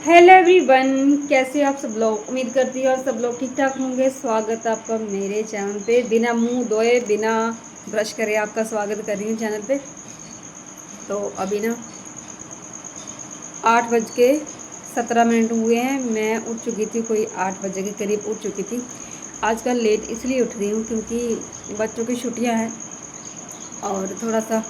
Hello everyone, कैसे हो आप सब लोग। उम्मीद करती हूँ आप सब लोग ठीक ठाक होंगे। स्वागत है आपका मेरे चैनल पे। बिना मुंह धोए बिना ब्रश करे आपका स्वागत कर रही हूँ चैनल पे। तो अभी ना 8:17 हुए हैं। मैं उठ चुकी थी, कोई 8 बजे के करीब उठ चुकी थी। आजकल लेट इसलिए उठ रही हूँ क्योंकि बच्चों की छुट्टियाँ हैं और थोड़ा सा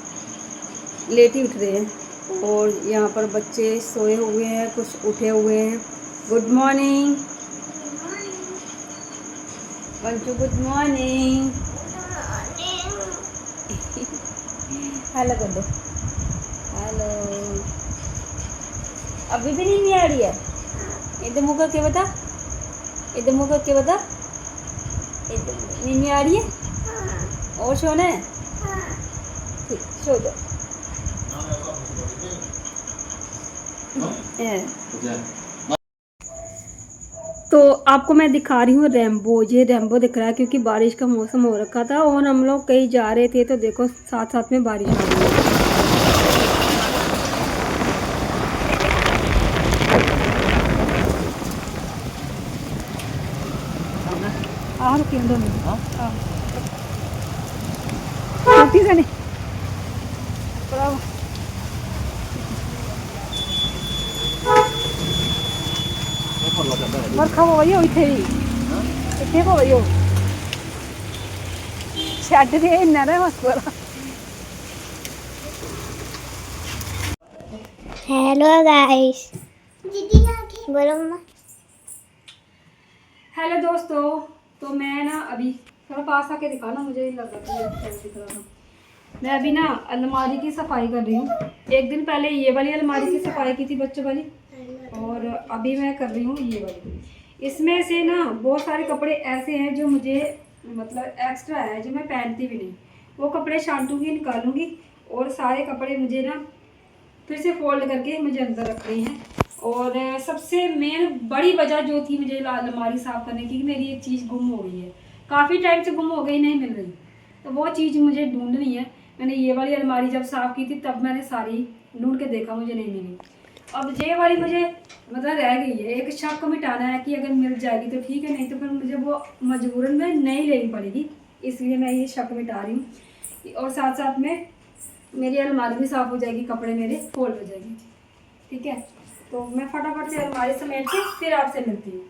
लेट ही उठ रहे हैं। और यहाँ पर बच्चे सोए हुए हैं, कुछ उठे हुए हैं। Good morning Banchu, good morning. Hello कर दो, हेलो। अभी भी नहीं आ रही है। इधर मुँह करके बता, इधर मुँह करके बता। इधर नहीं आ रही है और सोना है। ठीक, सो जाओ। तो आपको मैं दिखा रही हूँ रैम्बो। ये रैम्बो दिख रहा है क्योंकि बारिश का मौसम हो रखा था और हम लोग कहीं जा रहे थे तो देखो साथ साथ में बारिश आ रही है। रुकिए 2 मिनट। रोटी से नहीं बरखा हो गई हो इतने ही इतने हो गई हो छड़ दे इन्ना रे बस बोला। हेलो गाइस, बोलो मम्मा। हेलो दोस्तों, तो मैं ना अभी थोड़ा पास आके दिखा ना, मुझे लग रहा था दिख रहा था। मैं अभी ना अलमारी की सफाई कर रही हूँ। एक दिन पहले ये वाली अलमारी की सफाई की थी बच्चों वाली, और अभी मैं कर रही हूँ ये वाली। इसमें से ना बहुत सारे कपड़े ऐसे हैं जो मुझे मतलब एक्स्ट्रा है, जो मैं पहनती भी नहीं। वो कपड़े छांटूंगी, निकालूंगी, और सारे कपड़े मुझे ना फिर से फोल्ड करके मुझे अंदर रखने हैं। और सबसे मेन बड़ी वजह जो थी मुझे अलमारी साफ़ करने की, मेरी एक चीज़ गुम हो गई है। काफ़ी टाइम से गुम हो गई, नहीं मिल रही, तो वो चीज़ मुझे ढूंढनी है। मैंने ये वाली अलमारी जब साफ़ की थी तब मैंने सारी ढूंढ के देखा, मुझे नहीं मिली। अब ये वाली मुझे मतलब रह गई है। एक शक मिटाना है कि अगर मिल जाएगी तो ठीक है, नहीं तो फिर मुझे वो मजबूरन में नहीं लेनी पड़ेगी। इसलिए मैं ये शक मिटा रही हूँ, और साथ साथ में मेरी अलमारी भी साफ़ हो जाएगी, कपड़े मेरे फोल्ड हो जाएंगे। ठीक है, तो मैं फटाफट से अलमारी समेट के फिर आपसे मिलती हूँ।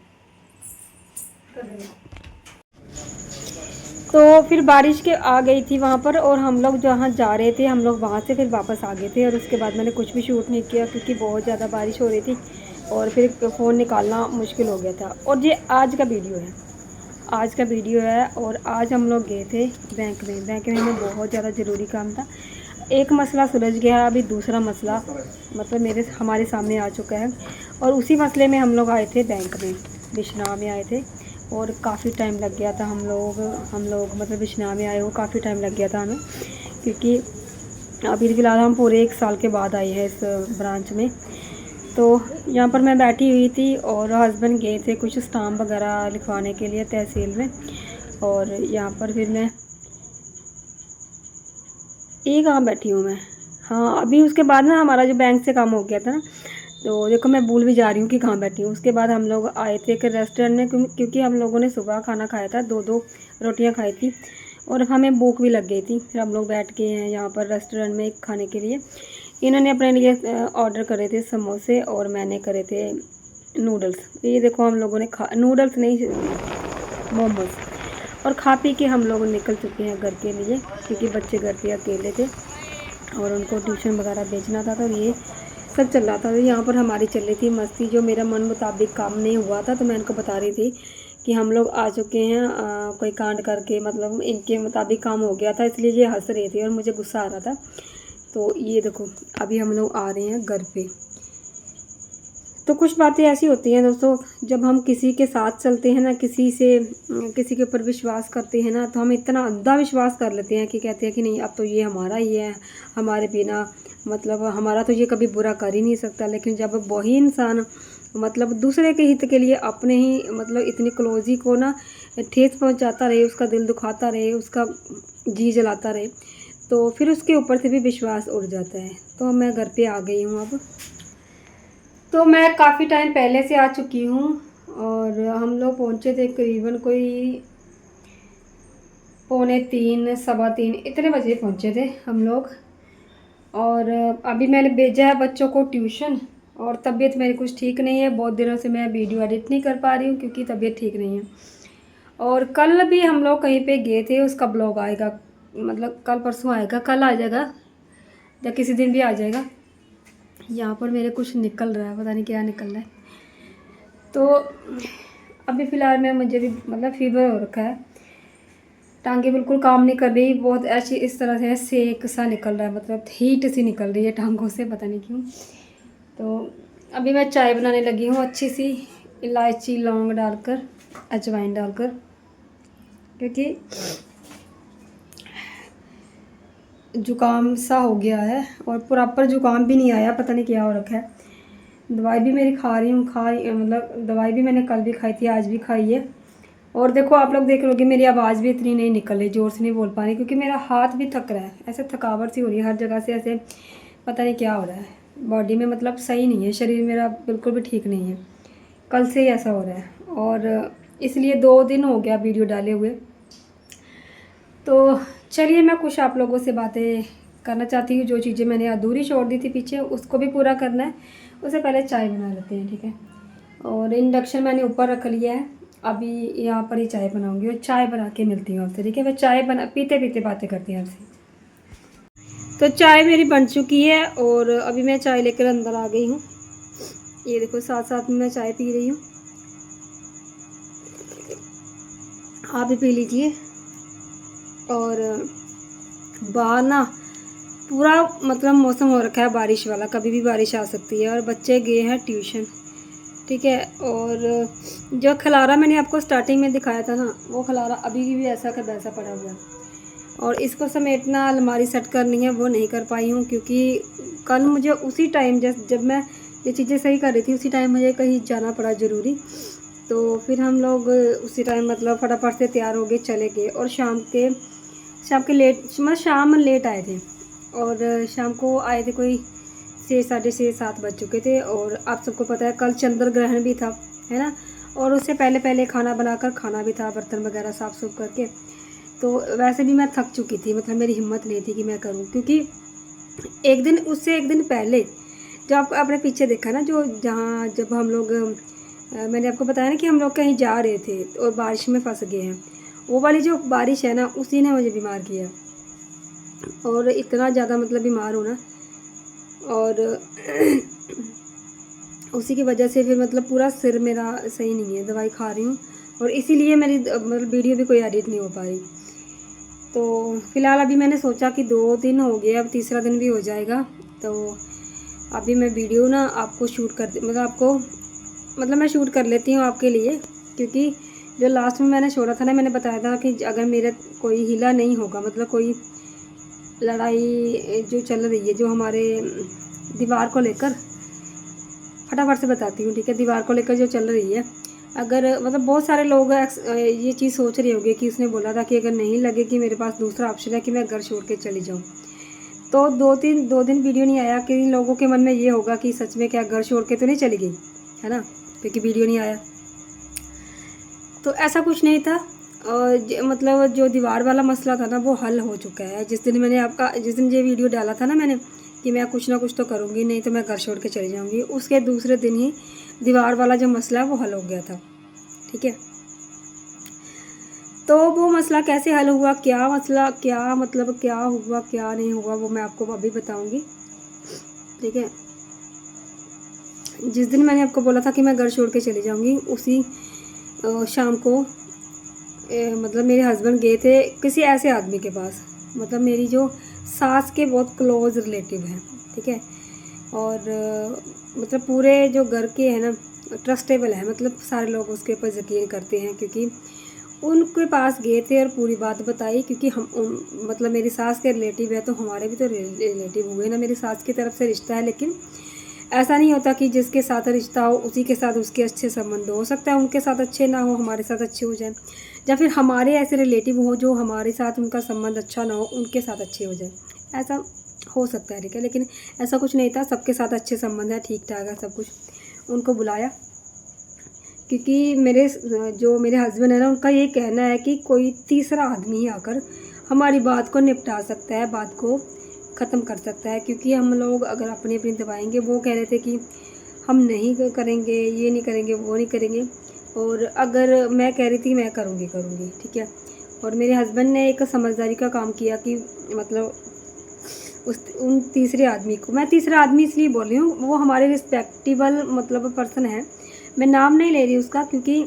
तो फिर बारिश के आ गई थी वहाँ पर, और हम लोग जहाँ जा रहे थे हम लोग वहाँ से फिर वापस आ गए थे। और उसके बाद मैंने कुछ भी शूट नहीं किया क्योंकि बहुत ज़्यादा बारिश हो रही थी और फिर फ़ोन निकालना मुश्किल हो गया था। और ये आज का वीडियो है, आज का वीडियो है। और आज हम लोग गए थे बैंक में। बैंक में हमें बहुत ज़्यादा ज़रूरी काम था। एक मसला सुलझ गया, अभी दूसरा मसला मतलब हमारे सामने आ चुका है। और उसी मसले में हम लोग आए थे बैंक में, बिश्नाह में आए थे। और काफ़ी टाइम लग गया था। हम लोग मतलब बिश्नाह में आए हो, काफ़ी टाइम लग गया था हमें, क्योंकि अभी फ़िलहाल हम पूरे 1 साल के बाद आए हैं इस ब्रांच में। तो यहाँ पर मैं बैठी हुई थी और हस्बैंड गए थे कुछ स्टाम्प वगैरह लिखवाने के लिए तहसील में। और यहाँ पर फिर मैं ये कहाँ बैठी हूँ मैं। हाँ, अभी उसके बाद ना हमारा जो बैंक से काम हो गया था ना, तो देखो मैं भूल भी जा रही हूँ कि कहाँ बैठी हूँ। उसके बाद हम लोग आए थे एक रेस्टोरेंट में, क्योंकि हम लोगों ने सुबह खाना खाया था, 2-2 रोटियाँ खाई थी और हमें भूख भी लग गई थी। फिर हम लोग बैठ गए हैं यहाँ पर रेस्टोरेंट में खाने के लिए। इन्होंने अपने लिए ऑर्डर करे थे समोसे और मैंने करे थे नूडल्स। ये देखो हम लोगों ने नूडल्स नहीं, मोमोज। और खा पी के हम लोग निकल चुके हैं घर के लिए, क्योंकि बच्चे घर पे अकेले थे और उनको ट्यूशन वगैरह भेजना था। तो ये सब चल रहा था। तो यहाँ पर हमारी चल रही थी मस्ती। जो मेरा मन मुताबिक काम नहीं हुआ था तो मैं इनको बता रही थी कि हम लोग आ चुके हैं कोई कांड करके, मतलब इनके मुताबिक काम हो गया था, इसलिए ये हंस रही थी और मुझे गुस्सा आ रहा था। तो ये देखो अभी हम लोग आ रहे हैं घर पे। तो कुछ बातें ऐसी होती हैं दोस्तों, जब हम किसी के साथ चलते हैं ना, किसी के ऊपर विश्वास करते हैं ना, तो हम इतना अंधा विश्वास कर लेते हैं कि कहते हैं कि नहीं अब तो ये हमारा ही है, हमारे बिना मतलब हमारा तो ये कभी बुरा कर ही नहीं सकता। लेकिन जब वही इंसान मतलब दूसरे के हित के लिए अपने ही मतलब इतनी क्लोजी को ना ठेस पहुंचाता रहे, उसका दिल दुखाता रहे, उसका जी जलाता रहे, तो फिर उसके ऊपर से भी विश्वास उड़ जाता है। तो मैं घर पे आ गई हूँ अब। तो मैं काफ़ी टाइम पहले से आ चुकी हूँ और हम लोग पहुँचे थे करीबन कोई 2:45 3:15 इतने बजे पहुँचे थे हम लोग। और अभी मैंने भेजा है बच्चों को ट्यूशन और तबीयत मेरी कुछ ठीक नहीं है। बहुत दिनों से मैं वीडियो एडिट नहीं कर पा रही हूँ क्योंकि तबीयत ठीक नहीं है। और कल भी हम लोग कहीं पे गए थे, उसका ब्लॉग आएगा, मतलब कल परसों आएगा, कल आ जाएगा या किसी दिन भी आ जाएगा। यहाँ पर मेरे कुछ निकल रहा है, पता नहीं क्या निकल रहा है। तो अभी फ़िलहाल में मुझे भी मतलब फीवर हो रखा है, टांगे बिल्कुल काम नहीं कर रही, बहुत ऐसी इस तरह से सेक सा निकल रहा है, मतलब हीट सी निकल रही है टांगों से, पता नहीं क्यों। तो अभी मैं चाय बनाने लगी हूँ अच्छी सी, इलायची लौंग डालकर, अजवाइन डालकर, क्योंकि ज़ुकाम सा हो गया है और प्रॉपर ज़ुकाम भी नहीं आया, पता नहीं क्या हो रखा है। दवाई भी मेरी खा रही हूँ, मतलब दवाई भी मैंने कल भी खाई थी, आज भी खाई है। और देखो आप लोग देख लोगे मेरी आवाज़ भी इतनी नहीं निकल रही, ज़ोर से नहीं बोल पा रही क्योंकि मेरा हाथ भी थक रहा है, ऐसे थकावट सी हो रही है हर जगह से, ऐसे पता नहीं क्या हो रहा है बॉडी में, मतलब सही नहीं है, शरीर मेरा बिल्कुल भी ठीक नहीं है, कल से ही ऐसा हो रहा है। और इसलिए 2 दिन हो गया वीडियो डाले हुए। तो चलिए मैं कुछ आप लोगों से बातें करना चाहती हूँ, जो चीज़ें मैंने अधूरी छोड़ दी थी पीछे उसको भी पूरा करना है। उससे पहले चाय बना लेते हैं, ठीक है। और इंडक्शन मैंने ऊपर रख लिया है, अभी यहाँ पर ही चाय बनाऊंगी और चाय बना के मिलती हूँ आपसे, ठीक है। मैं चाय बना पीते पीते बातें करती हूँ आपसे। तो चाय मेरी बन चुकी है और अभी मैं चाय लेकर अंदर आ गई हूँ। ये देखो साथ साथ में मैं चाय पी रही हूँ, आप भी पी लीजिए। और बाहर ना पूरा मतलब मौसम हो रखा है बारिश वाला, कभी भी बारिश आ सकती है। और बच्चे गए हैं ट्यूशन, ठीक है। और जो खलारा मैंने आपको स्टार्टिंग में दिखाया था ना, वो खलारा अभी भी ऐसा का वैसा पड़ा हुआ है। और इसको समेटना, अलमारी सेट करनी है, वो नहीं कर पाई हूँ क्योंकि कल मुझे उसी टाइम जब मैं ये चीज़ें सही कर रही थी उसी टाइम मुझे कहीं जाना पड़ा ज़रूरी। तो फिर हम लोग उसी टाइम मतलब फटाफट से तैयार हो गए, चले गए। और शाम के लेट, मतलब शाम लेट आए थे और शाम को आए थे कोई 6 साढ़े 6 7 बज चुके थे। और आप सबको पता है कल चंद्र ग्रहण भी था, है ना। और उससे पहले पहले खाना बनाकर खाना भी था, बर्तन वगैरह साफ़ सुफ करके। तो वैसे भी मैं थक चुकी थी, मतलब मेरी हिम्मत नहीं थी कि मैं करूं, क्योंकि एक दिन पहले जो आपको आपने पीछे देखा ना, जो जहाँ जब हम लोग मैंने आपको बताया ना कि हम लोग कहीं जा रहे थे और बारिश में फंस गए हैं, वो वाली जो बारिश है ना उसी ने मुझे बीमार किया। और इतना ज़्यादा मतलब बीमार हूँ ना, और उसी की वजह से फिर मतलब पूरा सिर मेरा सही नहीं है, दवाई खा रही हूँ और इसीलिए मेरी मतलब वीडियो भी कोई एडिट नहीं हो पा रही। तो फ़िलहाल अभी मैंने सोचा कि 2 दिन हो गए, अब तीसरा दिन भी हो जाएगा। तो अभी मैं वीडियो ना आपको शूट कर मतलब मैं शूट कर लेती हूँ आपके लिए, क्योंकि जो लास्ट में मैंने छोड़ा था ना, मैंने बताया था कि अगर मेरा कोई हिला नहीं होगा, मतलब कोई लड़ाई जो चल रही है जो हमारे दीवार को लेकर, फटाफट से बताती हूँ, ठीक है। दीवार को लेकर जो चल रही है, अगर मतलब बहुत सारे लोग ये चीज़ सोच रहे होंगे कि उसने बोला था कि अगर नहीं लगे कि मेरे पास दूसरा ऑप्शन है कि मैं घर छोड़ के चली जाऊँ, तो 2 दिन वीडियो नहीं आया कि लोगों के मन में ये होगा कि सच में क्या घर छोड़ के तो नहीं चली गई, है ना, क्योंकि वीडियो नहीं आया। तो ऐसा कुछ नहीं था। और मतलब जो दीवार वाला मसला था ना वो हल हो चुका है। जिस दिन ये वीडियो डाला था ना मैंने कि मैं कुछ ना कुछ तो करूँगी, नहीं तो मैं घर छोड़ के चली जाऊँगी, उसके दूसरे दिन ही दीवार वाला जो मसला है वो हल हो गया था, ठीक है। तो वो मसला कैसे हल हुआ, क्या मतलब क्या हुआ क्या नहीं हुआ, वो मैं आपको अभी बताऊँगी, ठीक है। जिस दिन मैंने आपको बोला था कि मैं घर छोड़ के चली जाऊँगी, उसी शाम को मतलब मेरे हस्बैंड गए थे किसी ऐसे आदमी के पास, मतलब मेरी जो सास के बहुत क्लोज़ रिलेटिव हैं, ठीक है। और मतलब पूरे जो घर के हैं ना ट्रस्टेबल है, मतलब सारे लोग उसके ऊपर यकीन करते हैं, क्योंकि उनके पास गए थे और पूरी बात बताई। क्योंकि मतलब मेरी सास के रिलेटिव है तो हमारे भी तो रिलेटिव हुए ना, मेरी सास की तरफ से रिश्ता है। लेकिन ऐसा नहीं होता कि जिसके साथ रिश्ता हो उसी के साथ उसके अच्छे संबंध हो सकता है उनके साथ अच्छे ना हो, हमारे साथ अच्छे हो जाए, या फिर हमारे ऐसे रिलेटिव हो जो हमारे साथ उनका संबंध अच्छा ना हो उनके साथ अच्छे हो जाए, ऐसा हो सकता है, ठीक है। लेकिन ऐसा कुछ नहीं था, सबके साथ अच्छे संबंध है, ठीक ठाक है सब कुछ। उनको बुलाया, क्योंकि मेरे हस्बैंड है ना, उनका ये कहना है कि कोई तीसरा आदमी ही आकर हमारी बात को निपटा सकता है, बात को ख़त्म कर सकता है। क्योंकि हम लोग अगर अपनी अपनी दबाएंगे, वो कह रहे थे कि हम नहीं करेंगे, ये नहीं करेंगे, वो नहीं करेंगे, और अगर मैं कह रही थी मैं करूँगी, ठीक है। और मेरे हस्बैंड ने एक समझदारी का काम किया कि मतलब उन तीसरे आदमी को, मैं तीसरा आदमी इसलिए बोल रही हूँ, वो हमारे रिस्पेक्टेबल मतलब पर्सन है, मैं नाम नहीं ले रही उसका, क्योंकि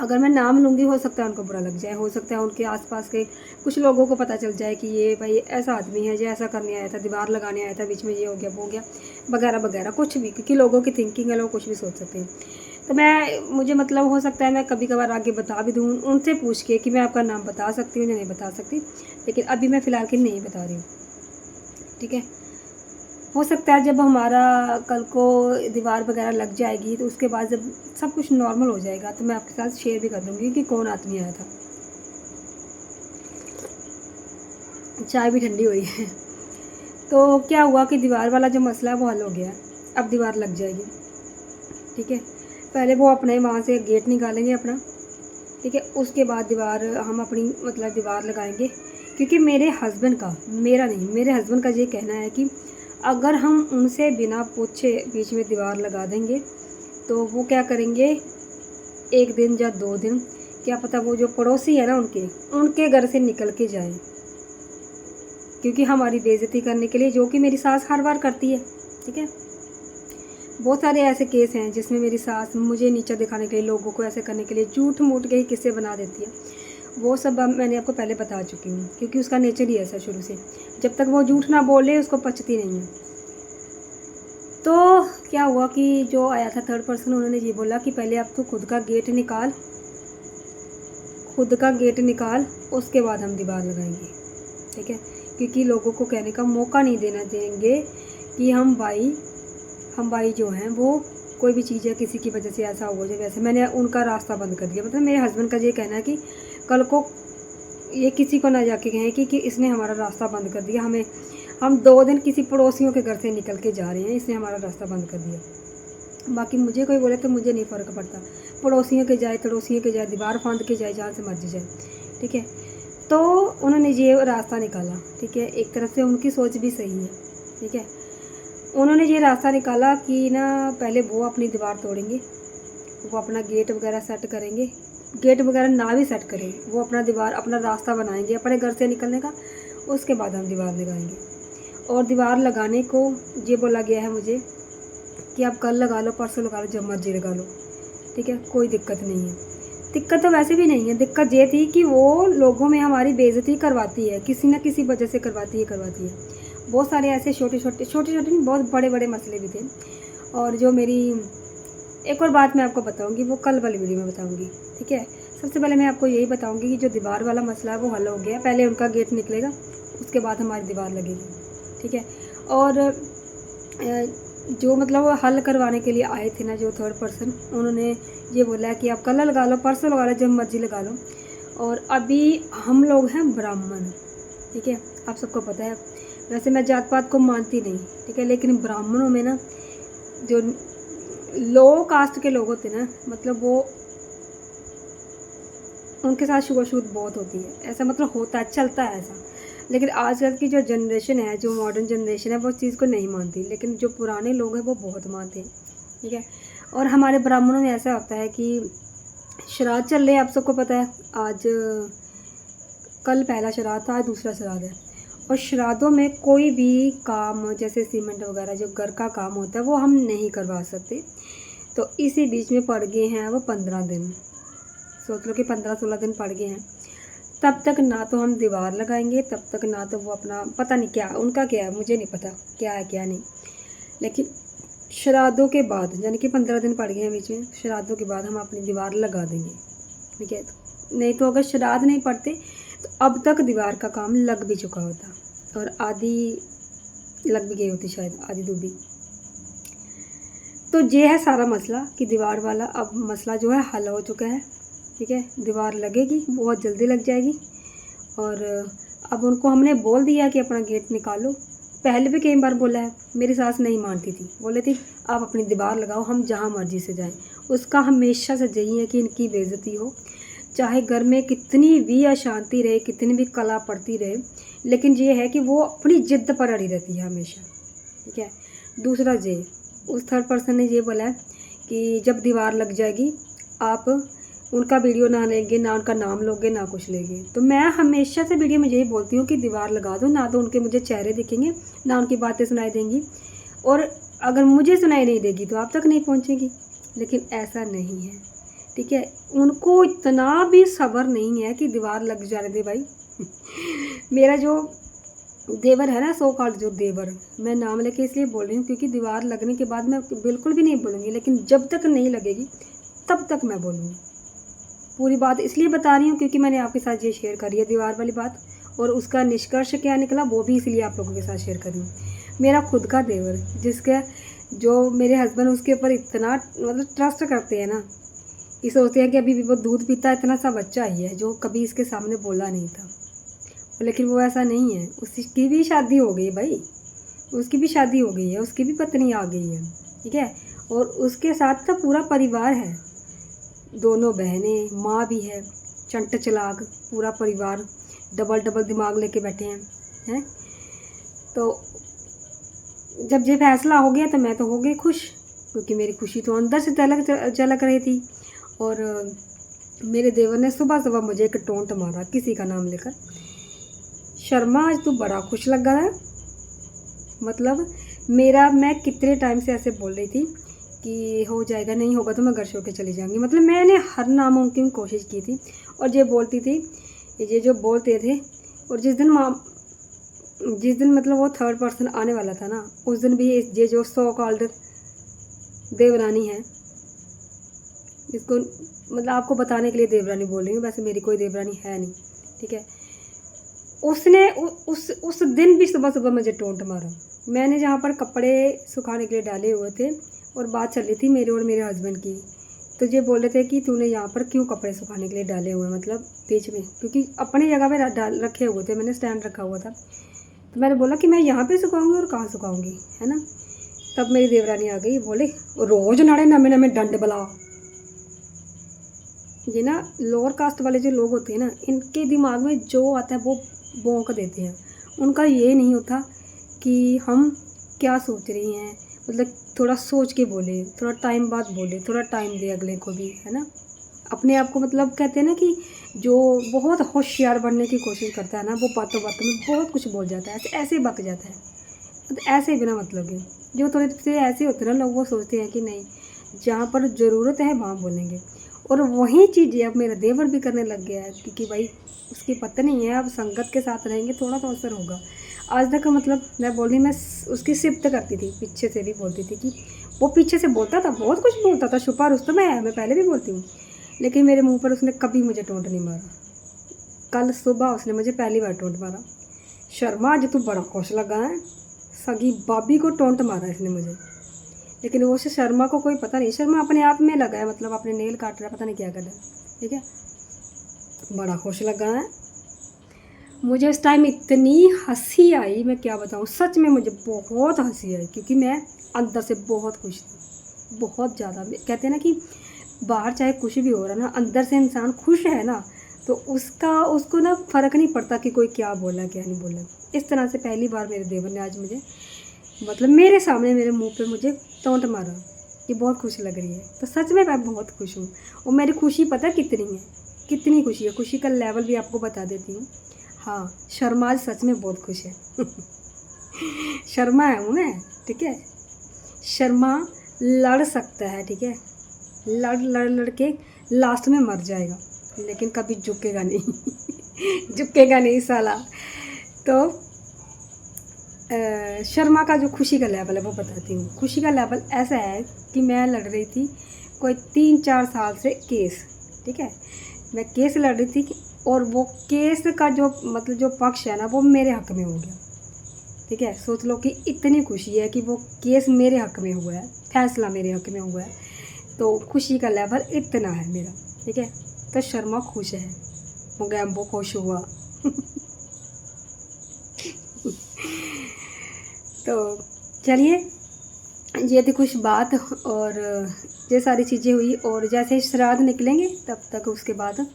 अगर मैं नाम लूँगी हो सकता है उनको बुरा लग जाए, हो सकता है उनके आसपास के कुछ लोगों को पता चल जाए कि ये भाई ऐसा आदमी है जो ऐसा करने आया था, दीवार लगाने आया था, बीच में ये हो गया, वो हो गया, वगैरह वगैरह, कुछ भी, क्योंकि लोगों की थिंकिंग है, लोग कुछ भी सोच सकते हैं। तो मुझे मतलब हो सकता है मैं कभी कभार आगे बता भी दूँ, उनसे पूछ के कि मैं आपका नाम बता सकती हूँ या नहीं बता सकती, लेकिन अभी मैं फ़िलहाल के नहीं बता रही हूँ, ठीक है। हो सकता है जब हमारा कल को दीवार वगैरह लग जाएगी, तो उसके बाद जब सब कुछ नॉर्मल हो जाएगा, तो मैं आपके साथ शेयर भी कर दूँगी कि कौन आदमी आया था। चाय भी ठंडी हुई है। तो क्या हुआ कि दीवार वाला जो मसला है वो हल हो गया है, अब दीवार लग जाएगी, ठीक है। पहले वो अपने वहाँ से गेट निकालेंगे अपना, ठीक है, उसके बाद दीवार हम अपनी मतलब दीवार लगाएंगे। क्योंकि मेरे हस्बैंड का, मेरा नहीं, मेरे हस्बैंड का ये कहना है कि अगर हम उनसे बिना पूछे बीच में दीवार लगा देंगे, तो वो क्या करेंगे, 1 दिन या 2 दिन, क्या पता वो जो पड़ोसी है ना उनके घर से निकल के जाए, क्योंकि हमारी बेइज्जती करने के लिए, जो कि मेरी सास हर बार करती है, ठीक है। बहुत सारे ऐसे केस हैं जिसमें मेरी सास मुझे नीचा दिखाने के लिए, लोगों को ऐसे करने के लिए झूठ मूठ के ही किस्से बना देती है। वो सब मैंने आपको पहले बता चुकी हूँ, क्योंकि उसका नेचर ही ऐसा शुरू से, जब तक वो झूठ ना बोले उसको पचती नहीं है। तो क्या हुआ कि जो आया था थर्ड पर्सन, उन्होंने ये बोला कि पहले आप तो खुद का गेट निकाल, उसके बाद हम दीवार लगाएंगे, ठीक है। क्योंकि लोगों को कहने का मौका नहीं देना देंगे कि हम भाई जो हैं वो कोई भी चीज़ है किसी की वजह से ऐसा हो जाए, वैसे मैंने उनका रास्ता बंद कर दिया। मतलब मेरे हस्बैंड का ये कहना है कि कल को ये किसी को ना जाके कहें कि इसने हमारा रास्ता बंद कर दिया, हम 2 दिन किसी पड़ोसियों के घर से निकल के जा रहे हैं, इसने हमारा रास्ता बंद कर दिया। बाकी मुझे कोई बोले तो मुझे नहीं फ़र्क पड़ता, पड़ोसियों के जाए, दीवार फांद के जाए, जहाँ से मर्जी जाए, ठीक है। तो उन्होंने ये रास्ता निकाला, ठीक है, एक तरफ से उनकी सोच भी सही है, ठीक है। उन्होंने ये रास्ता निकाला कि ना पहले वो अपनी दीवार तोड़ेंगे, वो अपना गेट वगैरह सेट करेंगे, गेट वगैरह ना भी सेट करें, वो अपना रास्ता बनाएंगे अपने घर से निकलने का, उसके बाद हम दीवार लगाएंगे। और दीवार लगाने को ये बोला गया है मुझे कि आप कल लगा लो, परसों लगा लो, जब मर्जी लगा लो, ठीक है, कोई दिक्कत नहीं है। दिक्कत तो वैसे भी नहीं है, दिक्कत ये थी कि वो लोगों में हमारी बेइज्जती करवाती है, किसी न किसी वजह से करवाती है। बहुत सारे ऐसे छोटे छोटे नहीं, बहुत बड़े बड़े मसले भी थे। और जो मेरी एक और बात मैं आपको बताऊंगी, वो कल वाली वीडियो में बताऊंगी, ठीक है। सबसे पहले मैं आपको यही बताऊंगी कि जो दीवार वाला मसला है वो हल हो गया, पहले उनका गेट निकलेगा, उसके बाद हमारी दीवार लगेगी, ठीक है। और जो मतलब हल करवाने के लिए आए थे ना जो थर्ड पर्सन, उन्होंने ये बोला कि आप कल लगा लो, परसों लगा लो, जब मर्जी लगा लो। और अभी हम लोग हैं ब्राह्मण, ठीक है, आप सबको पता है। वैसे मैं जात पात को मानती नहीं, ठीक है, लेकिन ब्राह्मणों में ना जो लो कास्ट के लोग होते हैं ना, मतलब वो उनके साथ छुआछूत बहुत होती है, ऐसा मतलब होता है, चलता है ऐसा। लेकिन आजकल की जो जनरेशन है, जो मॉडर्न जनरेशन है, वो उस चीज़ को नहीं मानती, लेकिन जो पुराने लोग हैं वो बहुत मानते हैं, ठीक है। और हमारे ब्राह्मणों में ऐसा होता है कि श्राद्ध चल रहे हैं, आप सबको पता है, कल पहला श्राद्ध था, आज दूसरा श्राद्ध है। और श्राद्धों में कोई भी काम जैसे सीमेंट वगैरह जो घर का काम होता है वो हम नहीं करवा सकते। तो इसी बीच में पड़ गए हैं वो 15 दिन, सोच लो कि 15-16 दिन पड़ गए हैं। तब तक ना तो हम दीवार लगाएंगे, तब तक ना तो वो अपना, पता नहीं क्या उनका क्या है, मुझे नहीं पता क्या है क्या नहीं। लेकिन श्राद्धों के बाद, यानी कि 15 दिन पड़ गए हैं बीच में, श्राद्धों के बाद हम अपनी दीवार लगा देंगे, ठीक है। नहीं तो अगर श्राद्ध नहीं पड़ते तो अब तक दीवार का काम लग भी चुका होता, और आधी लग भी गई होती शायद, आधी डूबी। तो ये है सारा मसला कि दीवार वाला अब मसला जो है हल हो चुका है, ठीक है। दीवार लगेगी, बहुत जल्दी लग जाएगी। और अब उनको हमने बोल दिया कि अपना गेट निकालो, पहले भी कई बार बोला है, मेरी सास नहीं मानती थी, बोले थी आप अपनी दीवार लगाओ, हम जहाँ मर्जी से जाएं। उसका हमेशा से यही है कि इनकी बेइज्जती हो, चाहे घर में कितनी भी अशांति रहे, कितनी भी कला पड़ती रहे, लेकिन ये है कि वो अपनी जिद पर अड़ी रहती है हमेशा, ठीक है। दूसरा ये उस थर्ड पर्सन ने ये बोला है कि जब दीवार लग जाएगी आप उनका वीडियो ना लेंगे, ना उनका नाम लोगे, ना कुछ लेंगे। तो मैं हमेशा से वीडियो में यही बोलती हूँ कि दीवार लगा दो, ना तो उनके मुझे चेहरे दिखेंगे, ना उनकी बातें सुनाई देंगी, और अगर मुझे सुनाई नहीं देगी तो आप तक नहीं पहुँचेगी। लेकिन ऐसा नहीं है, ठीक है। उनको इतना भी सब्र नहीं है कि दीवार लग जाने दे भाई। मेरा जो देवर है ना, सो कॉल्ड जो देवर, मैं नाम लेके इसलिए बोल रही हूँ क्योंकि दीवार लगने के बाद मैं बिल्कुल भी नहीं बोलूँगी, लेकिन जब तक नहीं लगेगी तब तक मैं बोलूँगी। पूरी बात इसलिए बता रही हूँ क्योंकि मैंने आपके साथ ये शेयर करी है दीवार वाली बात, और उसका निष्कर्ष क्या निकला वो भी इसलिए आप लोगों के साथ शेयर कर रही हूँ। मेरा खुद का देवर, जिसका जो मेरे हस्बैंड उसके ऊपर इतना मतलब ट्रस्ट करते हैं ना, ये सोचते हैं कि अभी भी वो दूध पीता, इतना सा बच्चा ही है जो कभी इसके सामने बोला नहीं था, लेकिन वो ऐसा नहीं है। उसकी भी शादी हो गई भाई, उसकी भी शादी हो गई है, उसकी भी पत्नी आ गई है, ठीक है। और उसके साथ तो पूरा परिवार है, दोनों बहनें, माँ भी है, चंट चलाक पूरा परिवार, डबल डबल दिमाग लेके बैठे हैं। तो जब ये फैसला हो गया तो मैं तो हो गई खुश, क्योंकि मेरी खुशी तो अंदर से झलक रही थी। और मेरे देवर ने सुबह सुबह मुझे एक टोंट मारा किसी का नाम लेकर, शर्मा आज तू बड़ा खुश लग रहा है। मतलब मैं कितने टाइम से ऐसे बोल रही थी कि हो जाएगा, नहीं होगा तो मैं घर छोड़ के चली जाऊंगी। मतलब मैंने हर नामुमकिन कोशिश की थी, और ये बोलती थी, ये जो बोलते थे। और जिस दिन मतलब वो थर्ड पर्सन आने वाला था ना, उस दिन भी ये जो सो कॉल्ड देवरानी है, इसको मतलब आपको बताने के लिए देवरानी बोल रही हूँ, वैसे मेरी कोई देवरानी है नहीं, ठीक है। उसने उस दिन भी सुबह सुबह मुझे टोंट मारा। मैंने जहाँ पर कपड़े सुखाने के लिए डाले हुए थे और बात चल रही थी मेरे और मेरे हस्बैंड की, तो ये बोल रहे थे कि तूने यहाँ पर क्यों कपड़े सुखाने के लिए डाले हुए, मतलब बीच में, क्योंकि अपनी जगह पे डाल रखे हुए थे, मैंने स्टैंड रखा हुआ था। तो मैंने बोला कि मैं यहाँ पे सुखाऊंगी और कहाँ सुखाऊंगी, है ना। तब मेरी देवरानी आ गई, बोले रोज नाड़े नमे नमे डंड बला। ये ना लोअर कास्ट वाले जो लोग होते हैं ना, इनके दिमाग में जो आता है वो भौंक देते हैं। उनका ये नहीं होता कि हम क्या सोच रही हैं, मतलब थोड़ा सोच के बोले, थोड़ा टाइम बाद बोले, थोड़ा टाइम दे अगले को भी, है ना। अपने आप को मतलब कहते हैं ना कि जो बहुत होशियार बनने की कोशिश करता है ना, वो बातों बातों में बहुत कुछ बोल जाता है, ऐसे बक जाता है, मतलब ऐसे बिना मतलब के। जो थोड़े से ऐसे होते हैं ना लोग, वो सोचते हैं कि नहीं, जहाँ पर ज़रूरत है वहाँ बोलेंगे। और वही चीज़ें अब मेरा देवर भी करने लग गया है, क्योंकि भाई उसकी पत्नी है, अब संगत के साथ रहेंगे थोड़ा तो असर होगा। आज तक मतलब मैं बोली, मैं उसकी सिफ्त करती थी, पीछे से भी बोलती थी कि वो पीछे से बोलता था, बहुत कुछ बोलता था, छुपा रुस्तम है, मैं पहले भी बोलती हूँ, लेकिन मेरे मुंह पर उसने कभी मुझे टोंट नहीं मारा। कल सुबह उसने मुझे पहली बार टोंट मारा, शर्मा आज तू बड़ा खुश लगा है, सगी भाभी को टोंट मारा इसने मुझे। लेकिन वो से शर्मा को कोई पता नहीं, शर्मा अपने आप में लगा है, मतलब अपने नेल काट रहा है, पता नहीं क्या कर रहा है, ठीक है। बड़ा खुश लगा है। मुझे इस टाइम इतनी हंसी आई, मैं क्या बताऊँ, सच में मुझे बहुत हंसी आई, क्योंकि मैं अंदर से बहुत खुश थी, बहुत ज़्यादा। कहते हैं ना कि बाहर चाहे कुछ भी हो रहा ना, अंदर से इंसान खुश है ना, तो उसको ना फ़र्क नहीं पड़ता कि कोई क्या बोला क्या नहीं बोला। इस तरह से पहली बार मेरे देवर ने आज मुझे मतलब मेरे सामने मेरे मुंह पे मुझे टोंट मारा कि बहुत खुश लग रही है। तो सच में मैं बहुत खुश हूँ, और मेरी खुशी पता है कितनी है, कितनी खुशी है, खुशी का लेवल भी आपको बता देती हूँ। हाँ, शर्मा आज सच में बहुत खुश है। शर्मा है मैं, ठीक है। शर्मा लड़ सकता है, ठीक है, लड़ के लास्ट में मर जाएगा, लेकिन कभी झुकेगा नहीं। झुकेगा नहीं साला। तो शर्मा का जो खुशी का लेवल है वो बताती हूँ। खुशी का लेवल ऐसा है कि मैं लड़ रही थी कोई 3-4 साल से केस, ठीक है। मैं केस लड़ रही थी, और वो केस का जो मतलब जो पक्ष है ना, वो मेरे हक़ में हो गया, ठीक है। सोच लो कि इतनी खुशी है कि वो केस मेरे हक़ में हुआ है, फैसला मेरे हक़ में हुआ है। तो खुशी का लेवल इतना है मेरा, ठीक है। तो शर्मा खुश है, वो खुश हुआ। तो चलिए, ये थी कुछ बात और ये सारी चीज़ें हुई। और जैसे श्राद्ध निकलेंगे तब तक उसके बाद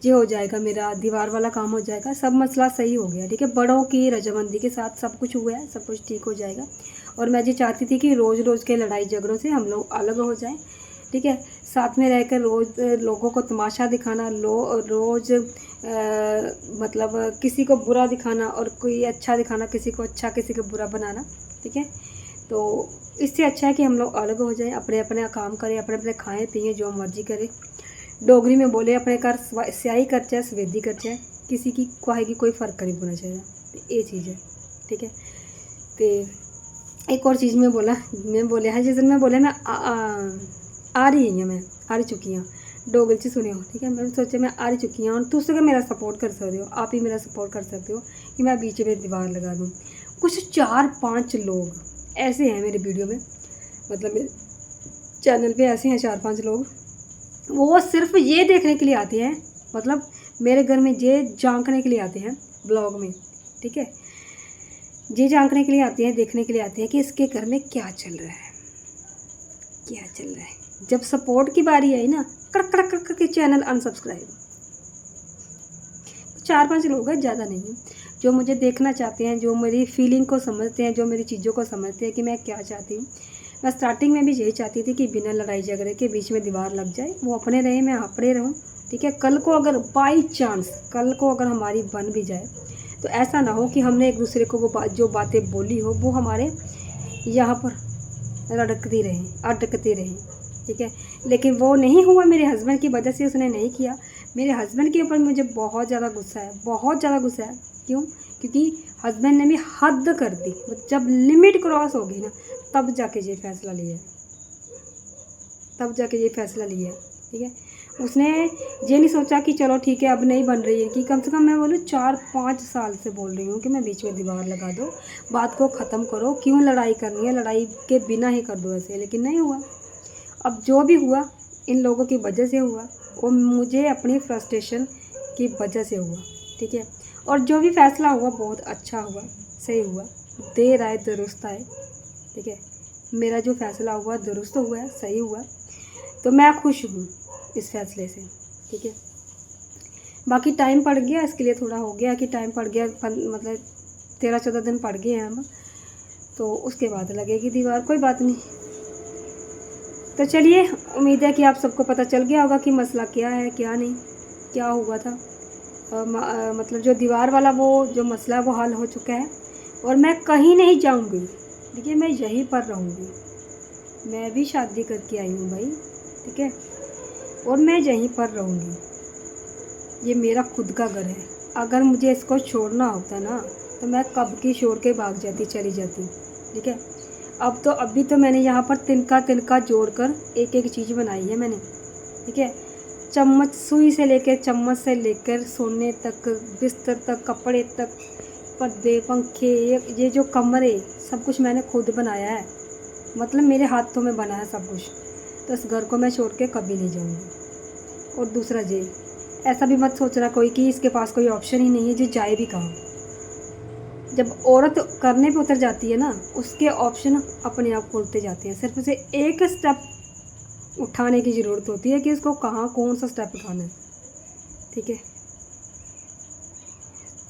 ये हो जाएगा, मेरा दीवार वाला काम हो जाएगा, सब मसला सही हो गया। ठीक है, बड़ों की रजामंदी के साथ सब कुछ हुआ है, सब कुछ ठीक हो जाएगा। और मैं ये चाहती थी कि रोज़ रोज़ के लड़ाई झगड़ों से हम लोग अलग हो जाएं। ठीक है, साथ में रहकर रोज़ लोगों को तमाशा दिखाना, रोज़ मतलब किसी को बुरा दिखाना और कोई अच्छा दिखाना, किसी को अच्छा किसी को बुरा बनाना। ठीक है, तो इससे अच्छा है कि हम लोग अलग हो जाएं, अपने अपने काम करें, अपने अपने खाएं पिएं, जो मर्जी करें। डोगरी में बोले अपने घर स्याही कर चाहे सवेदी कर चाहे, किसी की कुहाई की कोई फ़र्क नहीं पड़ना चाहिए। ये चीज़ है। ठीक है, तो एक और चीज़ मैं बोले हैं जिस दिन मैं बोले मैं आ रही हूँ, मैं आ रही चुकी हूँ, डोगरी से सुने हो। ठीक है, मैं सोचे मैं आ रही चुकी हूँ और तुझसे मेरा सपोर्ट कर सकते हो, आप ही मेरा सपोर्ट कर सकते हो कि मैं बीच में दीवार लगा दूँ। कुछ 4-5 लोग ऐसे हैं मेरे वीडियो में, मतलब मेरे चैनल पे ऐसे हैं 4-5 लोग, वो सिर्फ ये देखने के लिए आते हैं, मतलब मेरे घर में ये झांकने के लिए आते हैं ब्लॉग में। ठीक है, ये झांकने के लिए आते हैं, देखने के लिए आते हैं कि इसके घर में क्या चल रहा है, क्या चल रहा है। जब सपोर्ट की बारी आई ना, कड़क कड़क कड़क करके चैनल अनसब्सक्राइब। 4-5 लोग हैं, ज़्यादा नहीं है, जो मुझे देखना चाहते हैं, जो मेरी फीलिंग को समझते हैं, जो मेरी चीज़ों को समझते हैं कि मैं क्या चाहती हूँ। मैं स्टार्टिंग में भी यही चाहती थी कि बिना लड़ाई झगड़े के बीच में दीवार लग जाए, वो अपने रहे, मैं अपने रहूँ। ठीक है, कल को अगर बाई चांस कल को अगर हमारी बन भी जाए तो ऐसा ना हो कि हमने एक दूसरे को वो जो बातें बोली हो वो हमारे यहाँ पर अटकती रहें। ठीक है, लेकिन वो नहीं हुआ, मेरे हस्बैंड की वजह से उसने नहीं किया। मेरे हस्बैंड के ऊपर मुझे बहुत ज़्यादा गुस्सा है, बहुत ज़्यादा गुस्सा है। क्यों? क्योंकि हस्बैंड ने भी हद कर दी, जब लिमिट क्रॉस हो गई ना तब जाके ये फैसला लिया है। ठीक है, उसने ये नहीं सोचा कि चलो ठीक है अब नहीं बन रही है, कि कम से कम मैं बोलूँ 4-5 साल से बोल रही हूँ कि मैं बीच में दीवार लगा दो, बात को ख़त्म करो, क्यों लड़ाई करनी है, लड़ाई के बिना ही कर दो ऐसे। लेकिन नहीं हुआ। अब जो भी हुआ इन लोगों की वजह से हुआ, वो मुझे अपनी फ्रस्ट्रेशन की वजह से हुआ। ठीक है, और जो भी फैसला हुआ बहुत अच्छा हुआ, सही हुआ, देर आए दुरुस्त आए। ठीक है, मेरा जो फैसला हुआ दुरुस्त हुआ है, सही हुआ, तो मैं खुश हूँ इस फैसले से। ठीक है, बाकी टाइम पड़ गया, इसके लिए थोड़ा हो गया कि टाइम पड़ गया, मतलब 13-14 दिन पड़ गए हैं हम, तो उसके बाद लगेगी दीवार, कोई बात नहीं। तो चलिए, उम्मीद है कि आप सबको पता चल गया होगा कि मसला क्या है, क्या नहीं, क्या हुआ था। मतलब जो दीवार वाला वो जो मसला है वो हल हो चुका है और मैं कहीं नहीं जाऊंगी। देखिए, मैं यहीं पर रहूँगी, मैं भी शादी करके आई हूँ भाई। ठीक है, और मैं यहीं पर रहूँगी, ये मेरा खुद का घर है। अगर मुझे इसको छोड़ना होता ना तो मैं कब की छोड़ के भाग जाती, चली जाती। ठीक है, अभी तो मैंने यहाँ पर तिनका जोड़कर एक एक चीज़ बनाई है मैंने। ठीक है, चम्मच सुई से लेकर, चम्मच से लेकर सोने तक, बिस्तर तक, कपड़े तक, पर्दे, पंखे, ये जो कमरे, सब कुछ मैंने खुद बनाया है, मतलब मेरे हाथों में बना है सब कुछ। तो इस घर को मैं छोड़ के कभी नहीं जाऊँगी। और दूसरा ये ऐसा भी मत सोचना कोई कि इसके पास कोई ऑप्शन ही नहीं है, जो जाए भी कहाँ। जब औरत करने पे उतर जाती है ना, उसके ऑप्शन अपने आप खुलते जाते हैं। सिर्फ उसे एक स्टेप उठाने की ज़रूरत होती है कि उसको कहाँ कौन सा स्टेप उठाना है। ठीक है,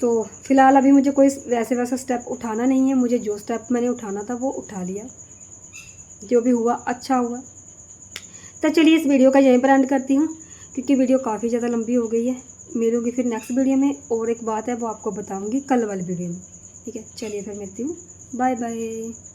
तो फ़िलहाल अभी मुझे कोई वैसा स्टेप उठाना नहीं है। मुझे जो स्टेप मैंने उठाना था वो उठा लिया, जो भी हुआ अच्छा हुआ। तो चलिए, इस वीडियो का यहीं पर एंड करती हूँ क्योंकि वीडियो काफ़ी ज़्यादा लंबी हो गई है। मिलूँगी फिर नेक्स्ट वीडियो में, और एक बात है वो आपको बताऊँगी कल वाली वीडियो में। ठीक है, चलिए फिर मिलती हूँ, बाय बाय।